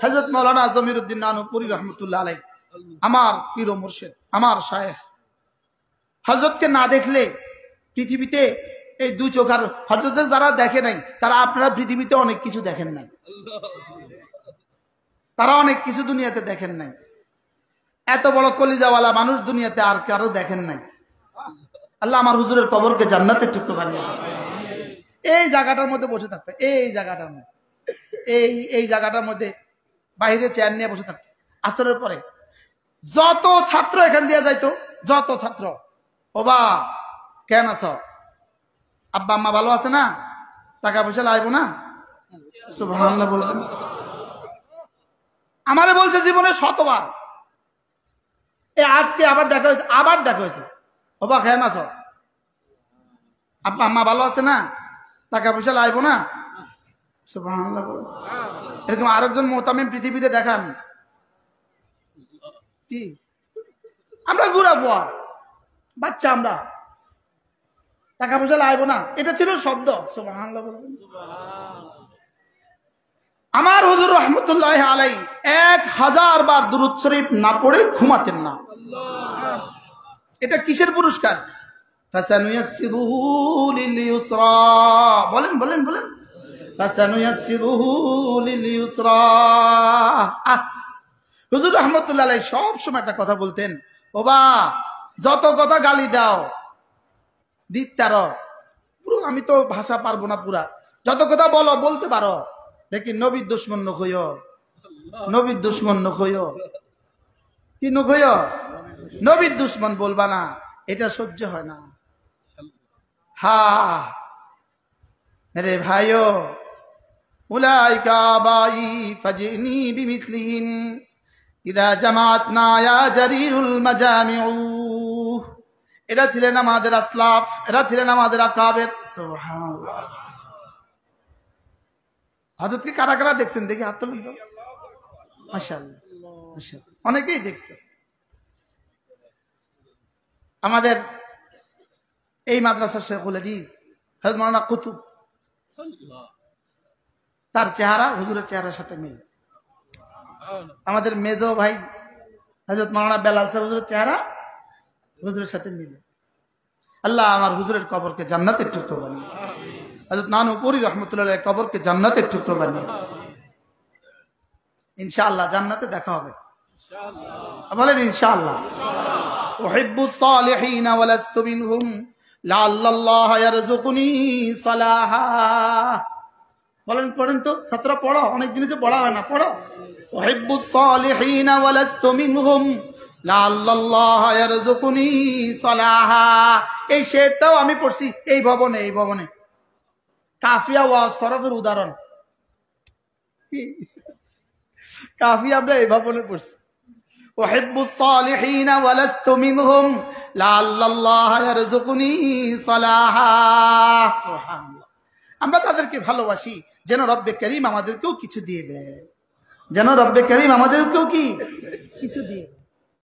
হযরত মাওলানা জমিরউদ্দিন নানুপুরি রহমতুল্লাহ আলাইহি, আমার পীর ও মুর্শিদ, আমার শায়েখ, হযরতকে না দেখলে পৃথিবীতে এই দুই চোখ, আর হযরতের যারা দেখে নাই তারা আপনারা পৃথিবীতে অনেক কিছু দেখেন নাই, তারা অনেক কিছু দুনিয়াতে দেখেন নাই। এত বড় কলিজাওয়ালা মানুষ দুনিয়াতে আর কারো দেখেন নাই। আল্লাহ আমার হুজুরের কবরকে জান্নাতের টুকরো বানিয়ে দেন। এই জায়গাটার মধ্যে বসে থাকতে, এই জায়গাটার মধ্যে, এই জায়গাটার মধ্যে বাইরে চেয়ার নিয়ে বসে থাকতো। আসরের পরে যত ছাত্র এখান দিয়ে যাইতো, যত ছাত্র, ওবা কেন আছো, আব্বা আম্মা ভালো আছে না, টাকা পয়সা লাগবো না, সুবহানাল্লাহ বলবেন। আমারে বলছে জীবনে শতবার, আজকে আবার দেখা হয়েছে, আবার দেখা হয়েছে, ওবা কেন আছো, আব্বা আম্মা ভালো আছে না, টাকা পয়সা লাগবো না, সুবহানাল্লাহ বলবেন। এরকম আরেকজন মুহতামিম পৃথিবীতে দেখান কি? আমরা ঘুরা পোয়া বাচ্চা, আমরা টাকা পয়সা লাগবো না, এটা ছিল শব্দ। সুবহানাল্লাহ বলবেন। আমার হুজুর রহমতুল্লাহ আলাইহি 1000 বার দুরূদ শরীফ না পড়ে ঘুমাতেন না। এটা কিসের পুরস্কার? ফাসানুয়াসসিরুহু লিল ইউসরা, বলেন বলেন বলেন, ফাসানুয়াসসিরুহু লিল ইউসরা। হুজুর রহমতুল্লাহ আলাইহি সব সময় একটা কথা বলতেন, ওবা যত কথা গালি দাও দিতার, পুরো আমি তো ভাষা পারবো না পুরা, যত কথা বলো বলতে পারো, লেকিন নবীর দুশ্মন নখইও, নবীর দুশ্মন নখইও, কি নখইও, নবীর দুশ্মন বলবা না, এটা সহ্য হয় না। হা রে ভাইও, উলাইকা বাই ফাজিনি বিমিথলিহিম ইদা জামাতনা ইয়া জারিরুল মাজামিউ। এরা ছিলেন আমাদের আসলাফ, এরা ছিলেন আমাদের আকাবের। সুবহানাল্লাহ। হযরতকে কারা কারা দেখছেন দেখি হাত তুলুন তো। মাশাআল্লাহ, মাশাআল্লাহ, অনেকেই দেখছে। আমাদের এই মাদ্রাসার শেখুল হাদিস হযরত মাওলানা কুতুব, তার চেহারা হুজুরের চেহারার সাথে মিল। আমাদের মেজো ভাই হযরত মাওলানা বেলাল সাহেব, হুজুরের চেহারা হুজুরের সাথে মিলে। আল্লাহ আমার হুজুরের কবরকে জান্নাতের টুকরো বানিয়ে, হযরত নানুপুরি রহমতুল্লাহ আলাইহির কবরকে জান্নাতের টুকরো বানিয়ে। ইনশাআল্লাহ জান্নাতে দেখা হবে, বলেন ইনশাআল্লাহ। উহিব্বুস সালিহিন ওয়া লাস্তু মিনহুম লাআল্লাল্লাহ ইয়ারযুকুনি সালাহা। বলেন, পড়েন তো ছাত্ররা, পড়ো, অনেক জিনিসে পড়া হয় না, পড়ো। উহিব্বুস সালিহিন ওয়া লাস্তু মিনহুম লাআল্লাল্লাহ ইয়ারযুকুনি সালাহা। এই শেরটাও আমি পড়ছি এই ভবনে, এই ভবনে। কাফিয়া ওয়া সরফের উদাহরণ, কাফিয়া আমরা এই ভবনে পড়ছি। উহিব্বুস সালিহিন ওয়া লাস্তু মিনহুম লাআল্লাল্লাহ ইয়ারযুকুনি সালাহা। সুবহানাল্লাহ। আমরা তাদেরকে ভালোবাসি যেন রব্বে করিম আমাদেরকেও কিছু দিয়ে দেয়, যেন রব্বে করিম আমাদেরকেও কি কিছু দিয়ে দেয়।